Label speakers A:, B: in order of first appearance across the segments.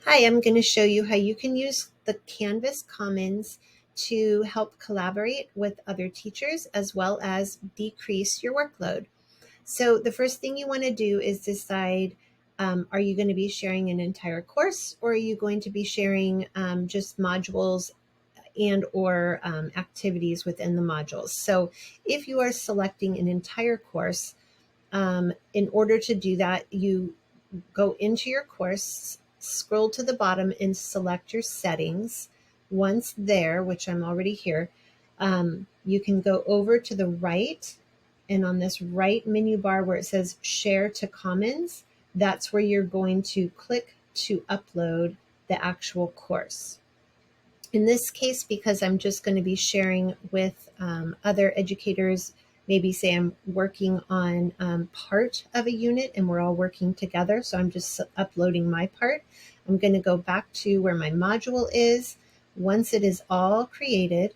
A: Hi, I'm going to show you how you can use the Canvas Commons to help collaborate with other teachers as well as decrease your workload. So the first thing you want to do is decide, are you going to be sharing an entire course, or are you going to be sharing just modules and or activities within the modules? So if you are selecting an entire course, in order to do that, you go into your course, scroll to the bottom and select your settings. Once there, which I'm already here, you can go over to the right, and on this right menu bar where it says Share to Commons, that's where you're going to click to upload the actual course. In this case, because I'm just going to be sharing with other educators, maybe say I'm working on part of a unit and we're all working together, so I'm just uploading my part. I'm going to go back to where my module is. Once it is all created,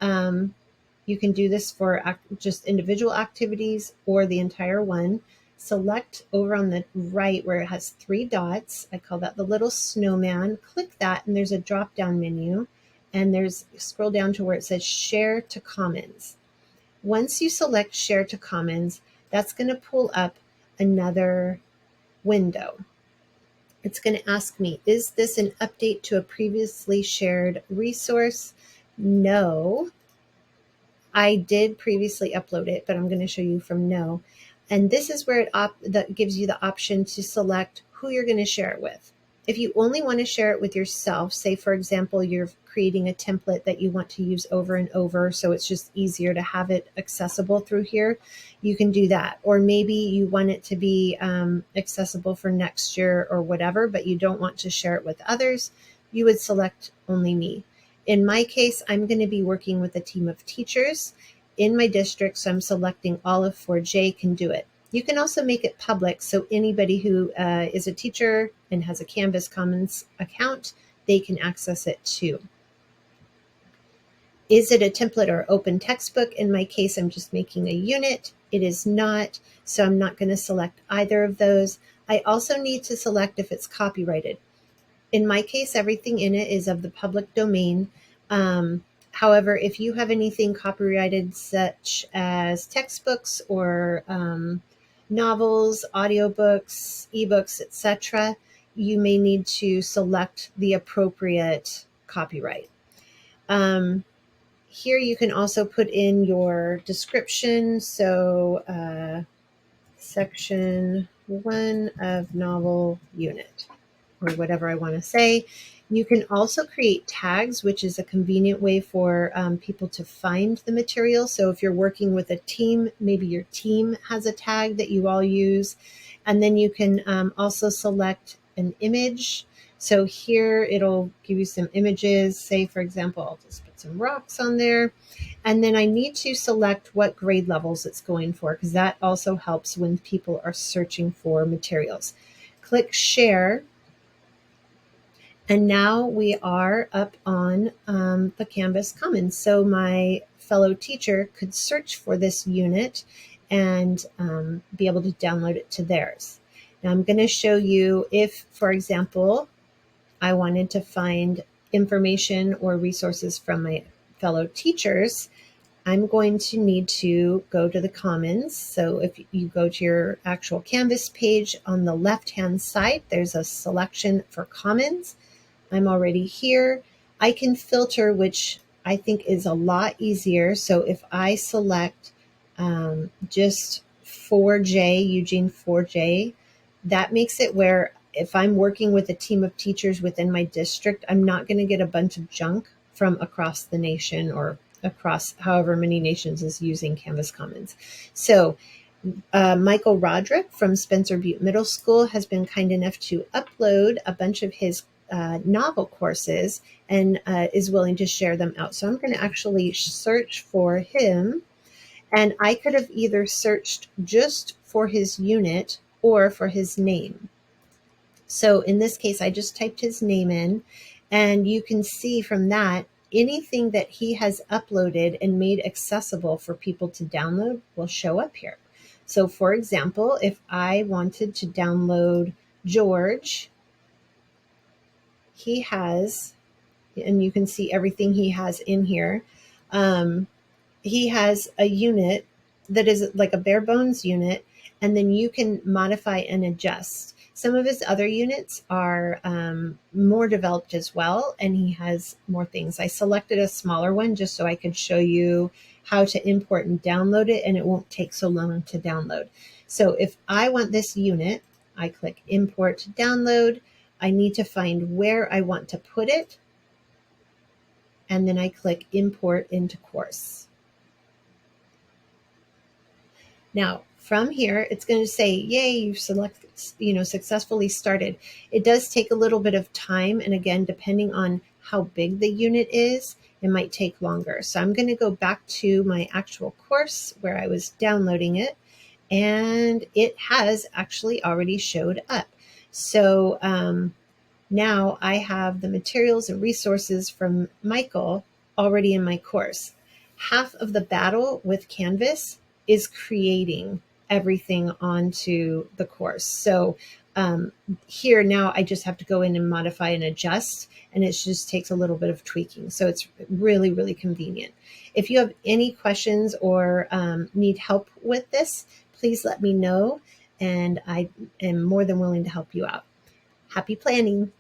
A: you can do this for just individual activities or the entire one. Select over on the right where it has 3 dots. I call that the little snowman. Click that and there's a drop down menu, and scroll down to where it says Share to Commons. Once you select Share to Commons, that's going to pull up another window. It's going to ask me, is this an update to a previously shared resource? No. I did previously upload it, but I'm going to show you from no. And this is where that gives you the option to select who you're going to share it with. If you only want to share it with yourself, say, for example, you're creating a template that you want to use over and over, so it's just easier to have it accessible through here, you can do that. Or maybe you want it to be accessible for next year or whatever, but you don't want to share it with others, you would select only me. In my case, I'm going to be working with a team of teachers in my district, so I'm selecting all of 4J can do it. You can also make it public, so anybody who is a teacher and has a Canvas Commons account, they can access it too. Is it a template or open textbook? In my case, I'm just making a unit. It is not, so I'm not going to select either of those. I also need to select if it's copyrighted. In my case, everything in it is of the public domain. However, if you have anything copyrighted, such as textbooks or novels, audiobooks, ebooks, etc., you may need to select the appropriate copyright. Here you can also put in your description. So section 1 of novel unit, or whatever I want to say. You can also create tags, which is a convenient way for people to find the material. So if you're working with a team, maybe your team has a tag that you all use. And then you can also select an image. So here it'll give you some images. Say, for example, I'll just put some rocks on there. And then I need to select what grade levels it's going for, because that also helps when people are searching for materials. Click Share. And now we are up on the Canvas Commons. So my fellow teacher could search for this unit and be able to download it to theirs. Now I'm going to show you if, for example, I wanted to find information or resources from my fellow teachers, I'm going to need to go to the Commons. So if you go to your actual Canvas page, on the left-hand side, there's a selection for Commons. I'm already here. I can filter, which I think is a lot easier. So if I select just 4J, Eugene 4J, that makes it where if I'm working with a team of teachers within my district, I'm not going to get a bunch of junk from across the nation or across however many nations is using Canvas Commons. So Michael Roderick from Spencer Butte Middle School has been kind enough to upload a bunch of his novel courses and is willing to share them out. So I'm going to actually search for him, and I could have either searched just for his unit or for his name. So in this case, I just typed his name in, and you can see from that anything that he has uploaded and made accessible for people to download will show up here. So for example, if I wanted to download George, he has, and you can see everything he has in here. He has a unit that is like a bare bones unit, and then you can modify and adjust. Some of his other units are more developed as well, and he has more things. I selected a smaller one just so I could show you how to import and download it, and it won't take so long to download. So if I want this unit, I click import download. I need to find where I want to put it, and then I click import into course. Now, from here, it's going to say, yay, you've successfully started. It does take a little bit of time. And again, depending on how big the unit is, it might take longer. So I'm going to go back to my actual course where I was downloading it, and it has actually already showed up. So now I have the materials and resources from Michael already in my course. Half of the battle with Canvas is creating everything onto the course. So here now I just have to go in and modify and adjust, and it just takes a little bit of tweaking. So it's really, really convenient. If you have any questions or need help with this, please let me know, and I am more than willing to help you out. Happy planning!